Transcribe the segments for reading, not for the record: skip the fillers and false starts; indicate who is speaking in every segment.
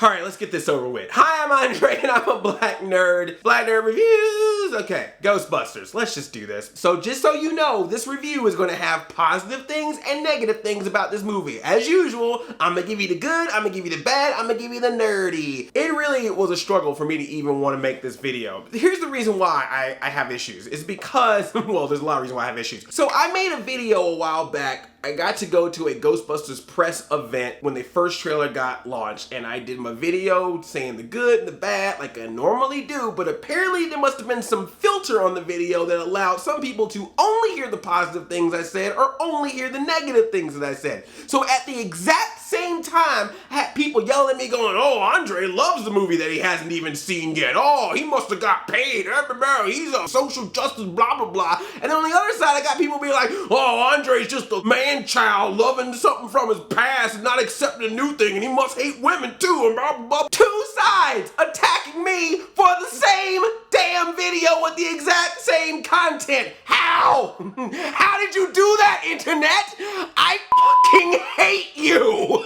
Speaker 1: Alright, let's get this over with. Hi, I'm Andre and I'm a black nerd. Black Nerd Reviews! Okay, Ghostbusters. Let's just do this. So just so you know, this review is going to have positive things and negative things about this movie. As usual, I'm going to give you the good, I'm going to give you the bad, I'm going to give you the nerdy. It really was a struggle for me to even want to make this video. Here's the reason why I have issues. It's because, well, there's a lot of reasons why I have issues. So I made a video a while back. I got to go to a Ghostbusters press event when the first trailer got launched, and I did my video saying the good and the bad like I normally do, but apparently there must have been some filter on the video that allowed some people to only hear the positive things I said or only hear the negative things that I said. So at the exact same time, I had people yelling at me going, oh, Andre loves the movie that he hasn't even seen yet. Oh, he must have got paid. He's a social justice, blah, blah, blah. And then on the other side, I got people being like, oh, Andre's just a man-child loving something from his past and not accepting a new thing, and he must hate women too, and blah, blah, blah. Two sides attacking me for the same damn video with the exact same content. How? How did you do that, internet? I fucking hate you.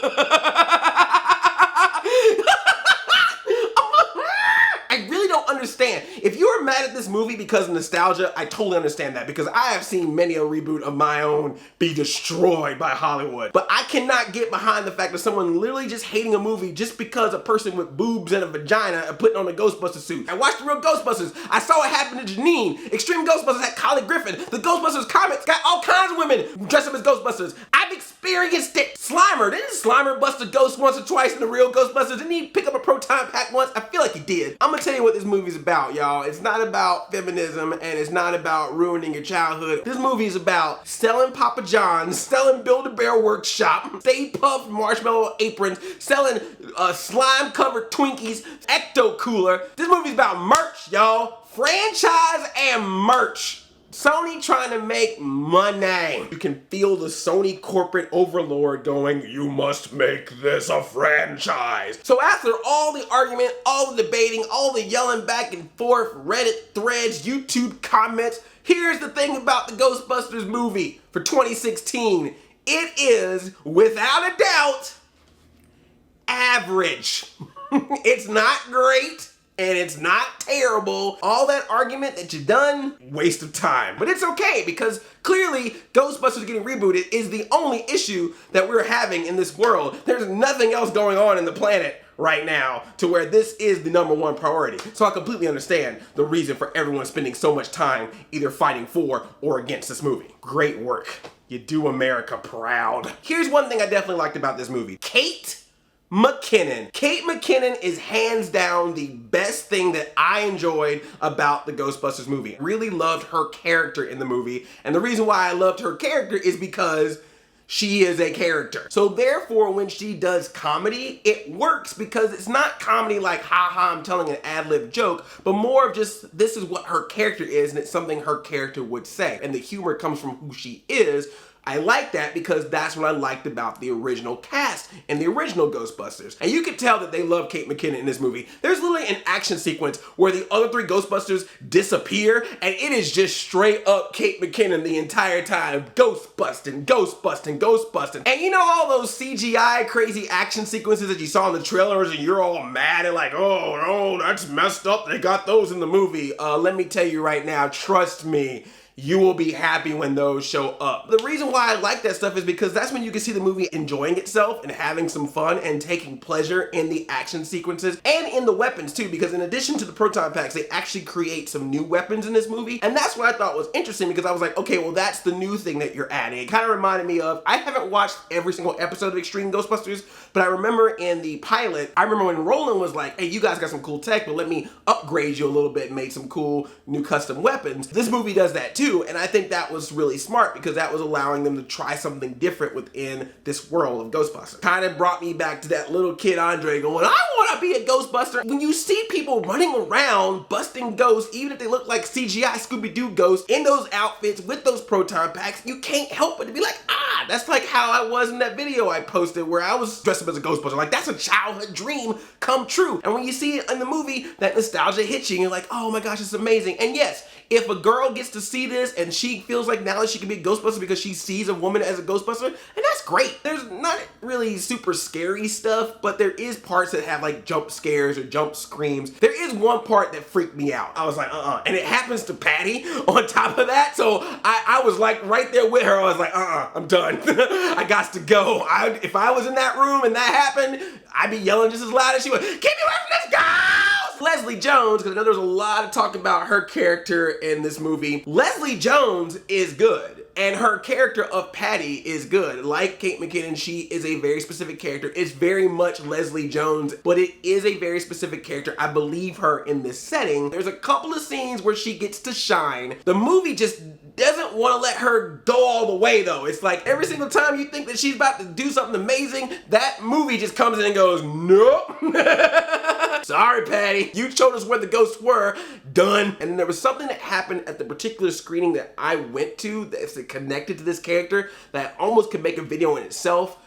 Speaker 1: I really don't understand. If you are mad at this movie because of nostalgia, I totally understand that, because I have seen many a reboot of my own be destroyed by Hollywood. But I cannot get behind the fact that someone literally just hating a movie just because a person with boobs and a vagina are putting on a Ghostbuster suit. I watched the real Ghostbusters. I saw what happened to Janine. Extreme Ghostbusters had Colin Griffin. The Ghostbusters comics got all kinds of women dressed up as Ghostbusters. I've experienced it. Slimer, didn't Slimer bust a ghost once or twice in the real Ghostbusters? Didn't he pick up a proton pack once? I feel like he did. I'm gonna tell you what this movie's about, y'all. It's not about feminism, and it's not about ruining your childhood. This movie is about selling Papa John's, selling Build-A-Bear Workshop, Stay Puft Marshmallow aprons, selling slime-covered Twinkies, Ecto Cooler. This movie's about merch, y'all. Franchise and merch. Sony trying to make money. You can feel the Sony corporate overlord going, you must make this a franchise. So after all the argument, all the debating, all the yelling back and forth, Reddit threads, YouTube comments, here's the thing about the Ghostbusters movie for 2016. It is, without a doubt, average. It's not great. And it's not terrible. All that argument that you done, waste of time. But it's okay, because clearly Ghostbusters getting rebooted is the only issue that we're having in this world. There's nothing else going on in the planet right now to where this is the #1 priority. So I completely understand the reason for everyone spending so much time either fighting for or against this movie. Great work. You do America proud. Here's one thing I definitely liked about this movie. Kate McKinnon. Kate McKinnon is hands down the best thing that I enjoyed about the Ghostbusters movie. I really loved her character in the movie, and the reason why I loved her character is because she is a character. So therefore, when she does comedy, it works because it's not comedy like, haha, I'm telling an ad-lib joke, but more of just, this is what her character is, and it's something her character would say. And the humor comes from who she is. I like that because that's what I liked about the original cast and the original Ghostbusters. And you can tell that they love Kate McKinnon in this movie. There's literally an action sequence where the other 3 Ghostbusters disappear, and it is just straight up Kate McKinnon the entire time. Ghostbusting, ghostbusting, ghostbusting. And you know all those CGI crazy action sequences that you saw in the trailers and you're all mad and like, oh, no, that's messed up. They got those in the movie. Let me tell you right now, trust me, you will be happy when those show up. The reason why I like that stuff is because that's when you can see the movie enjoying itself and having some fun and taking pleasure in the action sequences and in the weapons too, because in addition to the proton packs, they actually create some new weapons in this movie. And that's what I thought was interesting, because I was like, okay, well, that's the new thing that you're adding. It kind of reminded me of, I haven't watched every single episode of Extreme Ghostbusters, but I remember in the pilot, I remember when Roland was like, hey, you guys got some cool tech, but let me upgrade you a little bit and make some cool new custom weapons. This movie does that too. And I think that was really smart, because that was allowing them to try something different within this world of Ghostbusters. Kind of brought me back to that little kid Andre going, I want to be a Ghostbuster. When you see people running around busting ghosts, even if they look like CGI Scooby-Doo ghosts in those outfits with those proton packs, you can't help but to be like, that's like how I was in that video I posted where I was dressed up as a Ghostbuster. Like, that's a childhood dream come true. And when you see it in the movie, that nostalgia hits you and you're like, oh my gosh, it's amazing. And yes, if a girl gets to see this and she feels like now that she can be a Ghostbuster because she sees a woman as a Ghostbuster, and that's great. There's not really super scary stuff, but there is parts that have like jump scares or jump screams. There is one part that freaked me out. I was like, and it happens to Patty on top of that. So I was like right there with her. I was like, I'm done. I got to go. If I was in that room and that happened, I'd be yelling just as loud as she would. Keep me away from this ghost! Leslie Jones, because I know there's a lot of talk about her character in this movie. Leslie Jones is good. And her character of Patty is good. Like Kate McKinnon, she is a very specific character. It's very much Leslie Jones, but it is a very specific character. I believe her in this setting. There's a couple of scenes where she gets to shine. The movie just doesn't want to let her go all the way though. It's like every single time you think that she's about to do something amazing, that movie just comes in and goes, nope. Sorry, Patty. You showed us where the ghosts were. Done. And there was something that happened at the particular screening that I went to that's connected to this character that almost could make a video in itself.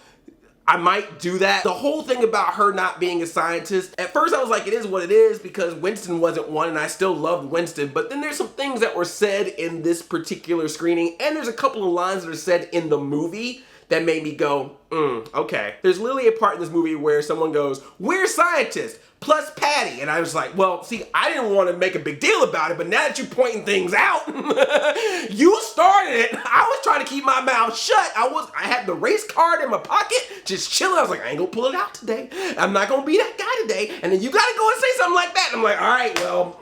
Speaker 1: I might do that. The whole thing about her not being a scientist, at first I was like, it is what it is, because Winston wasn't one and I still loved Winston, but then there's some things that were said in this particular screening, and there's a couple of lines that are said in the movie that made me go, okay. There's literally a part in this movie where someone goes, we're scientists, plus Patty. And I was like, well, see, I didn't want to make a big deal about it, but now that you're pointing things out, you started it. I was trying to keep my mouth shut. I had the race card in my pocket, just chilling. I was like, I ain't gonna pull it out today. I'm not gonna be that guy today. And then you gotta go and say something like that. And I'm like, all right, well.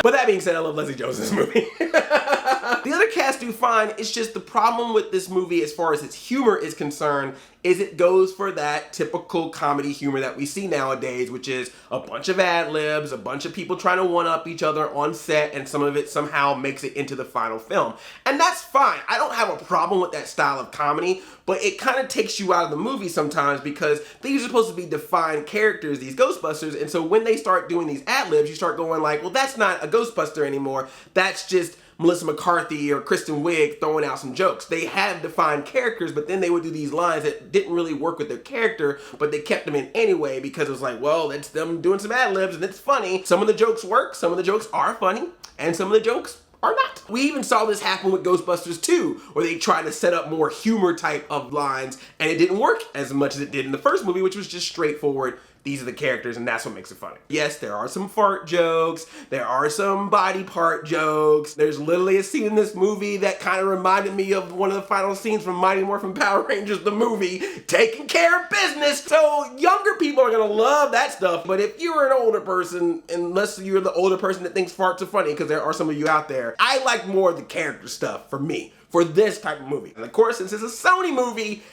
Speaker 1: But that being said, I love Leslie Jones in this movie. The other cast do fine. It's just the problem with this movie as far as its humor is concerned is it goes for that typical comedy humor that we see nowadays, which is a bunch of ad-libs, a bunch of people trying to one-up each other on set, and some of it somehow makes it into the final film. And that's fine. I don't have a problem with that style of comedy, but it kind of takes you out of the movie sometimes because these are supposed to be defined characters, these Ghostbusters, and so when they start doing these ad-libs, you start going like, well, that's not a Ghostbuster anymore. That's just Melissa McCarthy or Kristen Wiig throwing out some jokes. They have defined characters, but then they would do these lines that didn't really work with their character, but they kept them in anyway because it was like, well, it's them doing some ad-libs and it's funny. Some of the jokes work, some of the jokes are funny, and some of the jokes are not. We even saw this happen with Ghostbusters 2, where they tried to set up more humor type of lines, and it didn't work as much as it did in the first movie, which was just straightforward. These are the characters, and that's what makes it funny. Yes, there are some fart jokes. There are some body part jokes. There's literally a scene in this movie that kind of reminded me of one of the final scenes from Mighty Morphin Power Rangers, the movie, taking care of business. So younger people are gonna love that stuff, but if you're an older person, unless you're the older person that thinks farts are funny, because there are some of you out there, I like more of the character stuff for me, for this type of movie. And of course, since it's a Sony movie,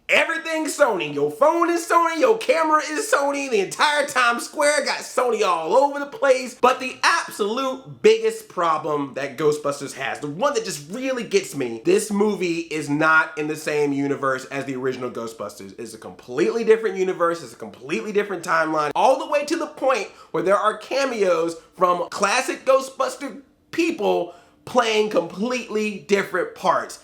Speaker 1: everything's Sony. Your phone is Sony, your camera is Sony, the entire Times Square got Sony all over the place. But the absolute biggest problem that Ghostbusters has, the one that just really gets me, this movie is not in the same universe as the original Ghostbusters. It's a completely different universe, it's a completely different timeline, all the way to the point where there are cameos from classic Ghostbuster people playing completely different parts.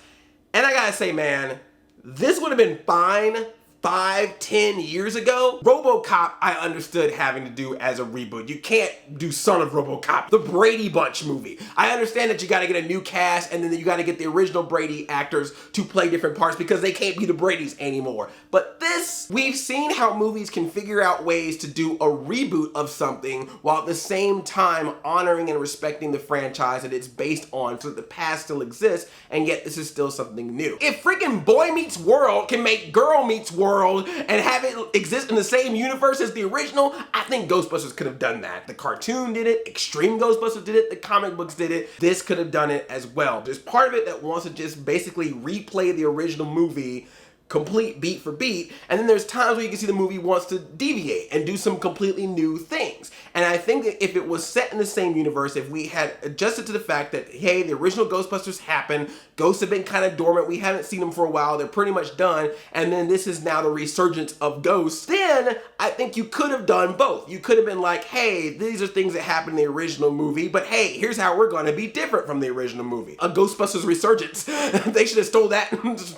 Speaker 1: And I gotta say, man, this would have been fine 5-10 years ago. RoboCop, I understood having to do as a reboot. You can't do Son of RoboCop, the Brady Bunch movie. I understand that you gotta get a new cast and then you gotta get the original Brady actors to play different parts because they can't be the Bradys anymore. But this, we've seen how movies can figure out ways to do a reboot of something while at the same time honoring and respecting the franchise that it's based on so that the past still exists, and yet this is still something new. If freaking Boy Meets World can make Girl Meets World and have it exist in the same universe as the original, I think Ghostbusters could have done that. The cartoon did it, Extreme Ghostbusters did it, the comic books did it. This could have done it as well. There's part of it that wants to just basically replay the original movie complete beat for beat, and then there's times where you can see the movie wants to deviate and do some completely new things. And I think that if it was set in the same universe, if we had adjusted to the fact that, hey, the original Ghostbusters happened, ghosts have been kind of dormant, we haven't seen them for a while, they're pretty much done, and then this is now the resurgence of ghosts, then I think you could have done both. You could have been like, hey, these are things that happened in the original movie, but hey, here's how we're gonna be different from the original movie. A Ghostbusters resurgence. They should have stole that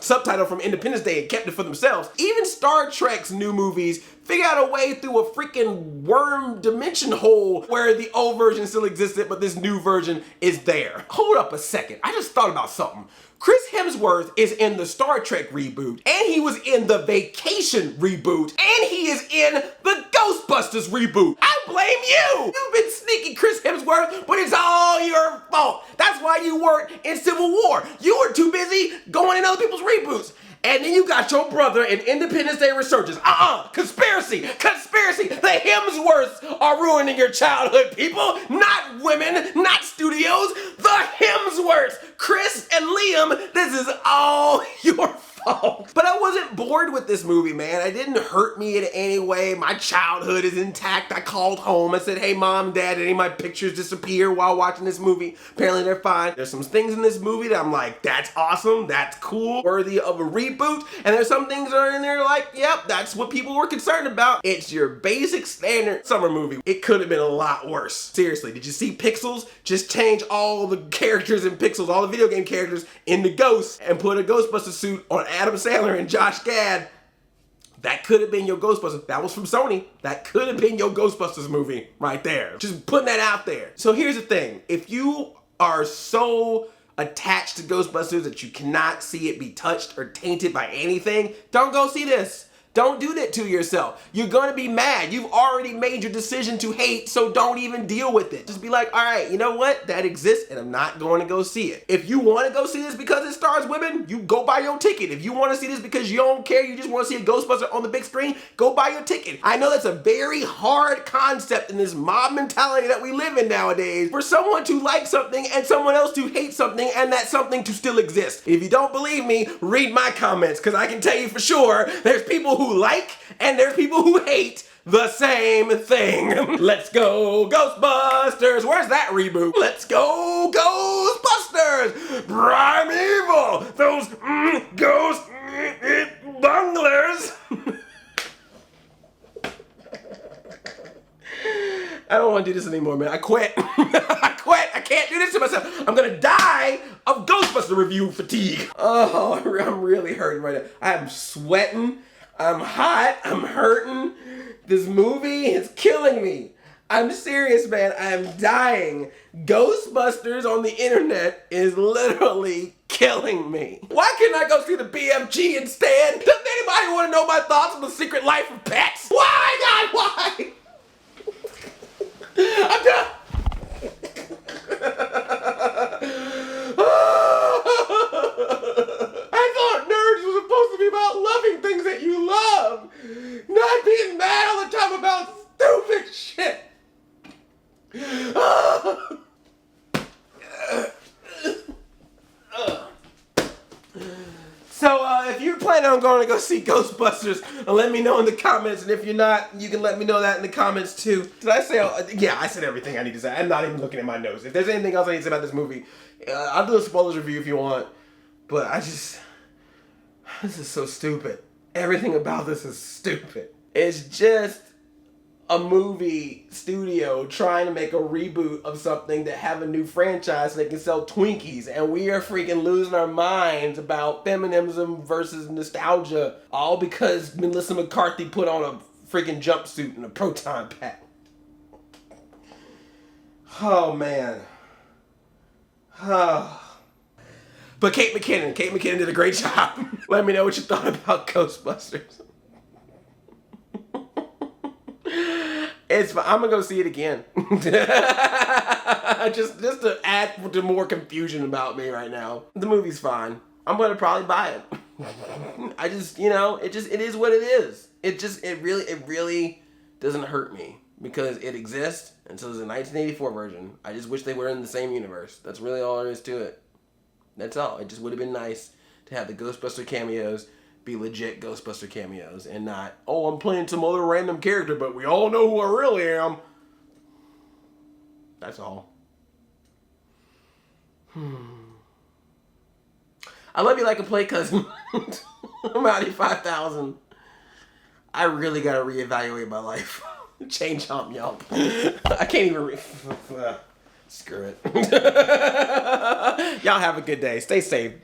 Speaker 1: subtitle from Independence Day they kept it for themselves. Even Star Trek's new movies figure out a way through a freaking worm dimension hole where the old version still existed, but this new version is there. Hold up a second, I just thought about something. Chris Hemsworth is in the Star Trek reboot, and he was in the Vacation reboot, and he is in the Ghostbusters reboot. I blame you! You've been sneaky, Chris Hemsworth, but it's all your fault. That's why you weren't in Civil War. You were too busy going in other people's reboots. And then you got your brother in Independence Day Resurgence. Conspiracy, conspiracy. The Hemsworths are ruining your childhood, people. Not women, not studios. The Hemsworths. Chris and Liam, this is all your fault. But I wasn't bored with this movie, man. It didn't hurt me in any way. My childhood is intact. I called home. I said, hey, Mom, Dad, did any of my pictures disappear while watching this movie? Apparently they're fine. There's some things in this movie that I'm like, that's awesome. That's cool. Worthy of a reboot. And there's some things that are in there like, yep, that's what people were concerned about. It's your basic standard summer movie. It could have been a lot worse. Seriously, did you see Pixels? Just change all the characters in Pixels, all the video game characters into ghosts and put a Ghostbuster suit on Adam Sandler and Josh Gad. That could have been your Ghostbusters. That was from Sony. That could have been your Ghostbusters movie right there. Just putting that out there. So here's the thing. If you are so attached to Ghostbusters that you cannot see it be touched or tainted by anything, don't go see this. Don't do that to yourself. You're gonna be mad. You've already made your decision to hate, so don't even deal with it. Just be like, all right, you know what? That exists, and I'm not going to go see it. If you want to go see this because it stars women, you go buy your ticket. If you want to see this because you don't care, you just want to see a Ghostbuster on the big screen, go buy your ticket. I know that's a very hard concept in this mob mentality that we live in nowadays, for someone to like something and someone else to hate something and that something to still exist. If you don't believe me, read my comments, because I can tell you for sure, there's people who like and there's people who hate the same thing. Let's go Ghostbusters. Where's that reboot? Let's go Ghostbusters. Primeval. Those ghost bunglers. I don't want to do this anymore, man. I quit. I quit. I can't do this to myself. I'm gonna die of Ghostbuster review fatigue. Oh, I'm really hurting right now. I'm sweating. I'm hot, I'm hurting. This movie is killing me. I'm serious, man, I'm dying. Ghostbusters on the internet is literally killing me. Why can't I go see the BFG instead? Does anybody want to know my thoughts on the secret life of pets? Why, God, why? I'm done. I thought nerds were supposed to be about loving things that you love, not being mad all the time about stupid shit. So if you're planning on going to go see Ghostbusters, let me know in the comments, and if you're not, you can let me know that in the comments too. Did I say, yeah, I said everything I need to say. I'm not even looking at my notes. If there's anything else I need to say about this movie, I'll do a spoilers review if you want, but this is so stupid. Everything about this is stupid. It's just a movie studio trying to make a reboot of something that have a new franchise so they can sell Twinkies, and we are freaking losing our minds about feminism versus nostalgia, all because Melissa McCarthy put on a freaking jumpsuit and a proton pack. Oh man. But Kate McKinnon did a great job. Let me know what you thought about Ghostbusters. It's fine. I'm gonna go see it again. just to add to more confusion about me right now. The movie's fine. I'm gonna probably buy it. I just, it is what it is. It really doesn't hurt me because it exists, and so there's a 1984 version. I just wish they were in the same universe. That's really all there is to it. That's all. It just would have been nice to have the Ghostbuster cameos be legit Ghostbuster cameos and not, oh, I'm playing some other random character, but we all know who I really am. That's all. I love you like a play cousin. I'm Audi 5000. I really gotta reevaluate my life. Change hump, y'all. I can't even screw it. Y'all have a good day. Stay safe.